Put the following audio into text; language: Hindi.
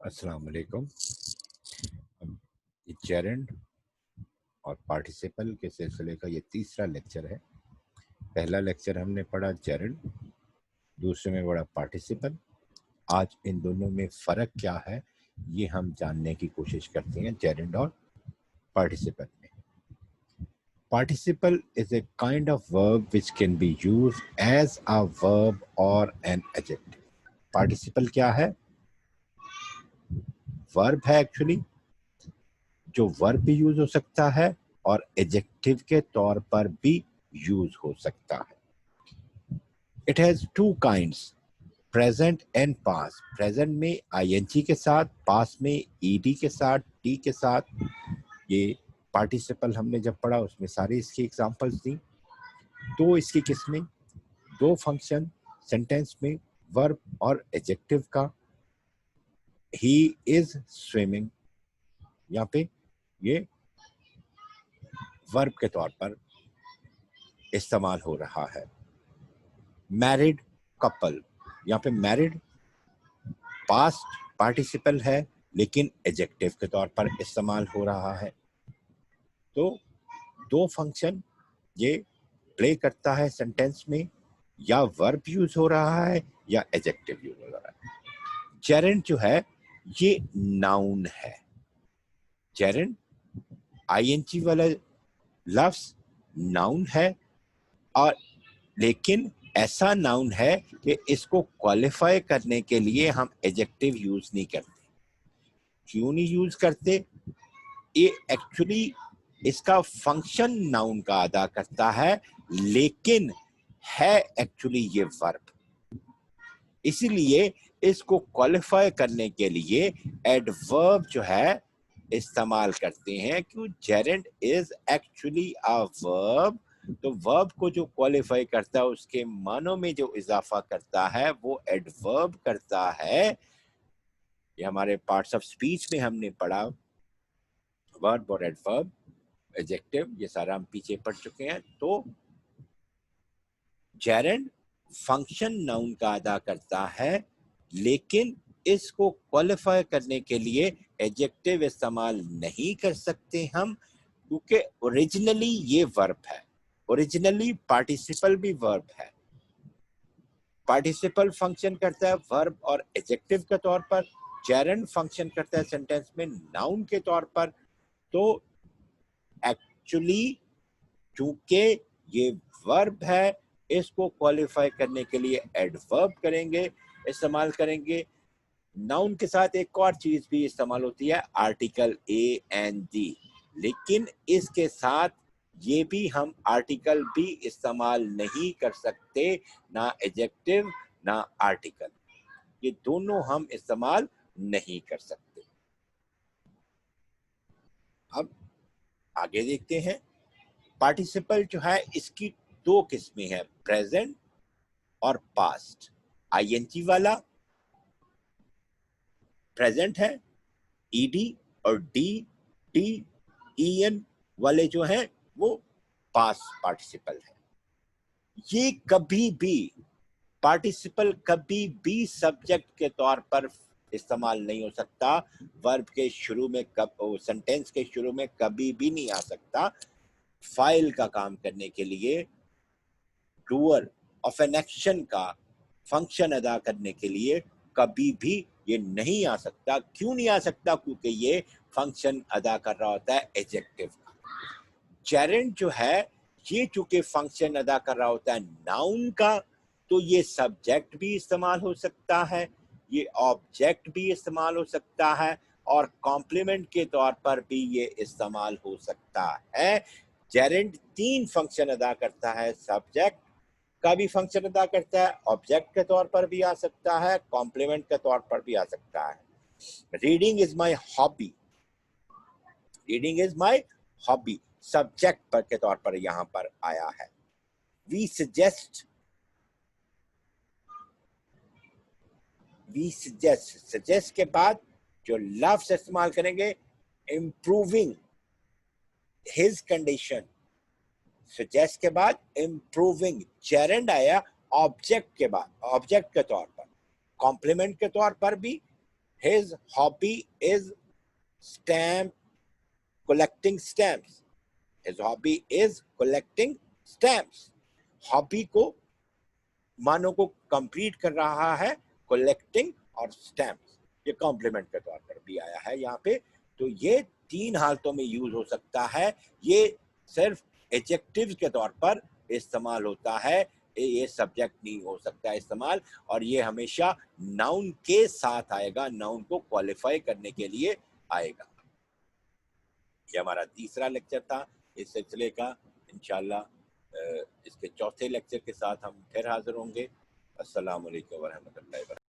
अस्सलाम वालेकुम। ये जेरेंड और पार्टिसिपल के सिलसिले का ये तीसरा लेक्चर है। पहला लेक्चर हमने पढ़ा जेरेंड, दूसरे में पढ़ा पार्टिसिपल। आज इन दोनों में फ़र्क क्या है ये हम जानने की कोशिश करते हैं जेरेंड और पार्टिसिपल में। Participle is a kind of verb which can be used as a verb or an adjective. Participle क्या है? वर्ब है एक्चुअली, जो वर्ब भी यूज हो सकता है और एडजेक्टिव के तौर पर भी यूज हो सकता है। It has two kinds, present and past. Present में आईएनजी के साथ, पास्ट में ईडी के साथ, टी के साथ। ये पार्टिसिपल हमने जब पढ़ा उसमें सारे इसकी एग्जांपल्स दी। दो इसकी किस्में, दो फंक्शन सेंटेंस में, वर्ब और एडजेक्टिव का। ही इज स्विमिंग, यहाँ पे ये वर्ब के तौर पर इस्तेमाल हो रहा है। मैरिड कपल, यहाँ पे मैरिड पास्ट पार्टिसिपल है लेकिन एडजेक्टिव के तौर पर इस्तेमाल हो रहा है। तो दो फंक्शन ये प्ले करता है सेंटेंस में, या वर्ब यूज हो रहा है या एडजेक्टिव यूज हो रहा है। जेरेंड जो है ये नाउन है। जेरेंड आईएनजी वाला लफ्ज नाउन है, और लेकिन ऐसा नाउन है कि इसको क्वालिफाई करने के लिए हम एडजेक्टिव यूज नहीं करते। क्यों नहीं यूज करते? ये एक्चुअली इसका फंक्शन नाउन का अदा करता है, लेकिन है एक्चुअली ये वर्ब। इसीलिए इसको क्वालिफाई करने के लिए एडवर्ब जो है इस्तेमाल करते हैं। क्यों? Gerund is actually a verb. तो वर्ब को जो क्वालिफाई करता है, उसके मानों में जो इजाफा करता है, वो एडवर्ब करता है। ये हमारे पार्ट्स ऑफ स्पीच में हमने पढ़ा, वर्ब और एडवर्ब, एडजेक्टिव, ये सारा हम पीछे पढ़ चुके हैं। तो जेरेंड फंक्शन नाउन का अदा करता है, लेकिन इसको क्वालिफाई करने के लिए एडजेक्टिव इस्तेमाल नहीं कर सकते हम, क्योंकि ओरिजिनली ये वर्ब है। ओरिजिनली पार्टिसिपल भी वर्ब है। पार्टिसिपल फंक्शन करता है वर्ब और एडजेक्टिव के तौर पर, जेरेंड फंक्शन करता है सेंटेंस में नाउन के तौर पर। तो एक्चुअली चूंकि ये वर्ब है, इसको क्वालिफाई करने के लिए एडवर्ब करेंगे, इस्तेमाल करेंगे। नाउन के साथ एक और चीज भी इस्तेमाल होती है, आर्टिकल ए एंड डी, लेकिन इसके साथ ये भी हम आर्टिकल भी इस्तेमाल नहीं कर सकते, ना एडजेक्टिव ना आर्टिकल, ये दोनों हम इस्तेमाल नहीं कर सकते। अब आगे देखते हैं। पार्टिसिपल जो है इसकी दो किस्में हैं, प्रेजेंट और पास्ट। आईएनजी वाला प्रेजेंट है, ईडी और डी टी ईएन वाले जो हैं वो पास्ट पार्टिसिपल है। ये कभी भी पार्टिसिपल कभी भी सब्जेक्ट के तौर पर इस्तेमाल नहीं हो सकता। वर्ब के शुरू में, कब सेंटेंस के शुरू में कभी भी नहीं आ सकता। फाइल का काम करने के लिए, डूअर ऑफ एन एक्शन का फंक्शन अदा करने के लिए कभी भी ये नहीं आ सकता। क्यों नहीं आ सकता? क्योंकि ये फंक्शन अदा कर रहा होता है एडजेक्टिव का। जेरेंड जो है ये चूंकि फंक्शन अदा कर रहा होता है नाउन का, तो ये सब्जेक्ट भी इस्तेमाल हो सकता है, ये ऑब्जेक्ट भी इस्तेमाल हो सकता है, और कॉम्प्लीमेंट के तौर पर भी ये इस्तेमाल हो सकता है। जेरेंड तीन फंक्शन अदा करता है, सब्जेक्ट का भी फंक्शन अदा करता है, ऑब्जेक्ट के तौर पर भी आ सकता है, कॉम्प्लीमेंट के तौर पर भी आ सकता है। Reading is my hobby, reading is my hobby subject पर के तौर पर यहां पर आया है। We suggest, we suggest, suggest के बाद जो लफ्ज इस्तेमाल करेंगे, इंप्रूविंग हिज कंडीशन। सजेस्ट के बाद इंप्रूविंग, जेरेंड आया ऑब्जेक्ट के बाद, ऑब्जेक्ट के तौर पर, कॉम्प्लीमेंट के तौर पर भी, His hobby is stamp collecting stamps. His hobby is collecting stamps. Hobby को मानों को कंप्लीट कर रहा है, कलेक्टिंग और स्टैम्प्स, ये कॉम्प्लीमेंट के तौर पर भी आया है यहाँ पे। तो ये 3 हालतों में यूज हो सकता है। ये सिर्फ एडजेक्टिव के तौर पर इस्तेमाल होता है, ये सब्जेक्ट नहीं हो सकता इस्तेमाल, और ये हमेशा नाउन के साथ आएगा, नाउन को क्वालिफाई करने के लिए आएगा। ये हमारा तीसरा लेक्चर था इस सिलसिले का। इंशाल्लाह इसके चौथे लेक्चर के साथ हम फिर हाजिर होंगे। अस्सलाम वालेकुम व रहमतुल्लाहि व बरकातहू।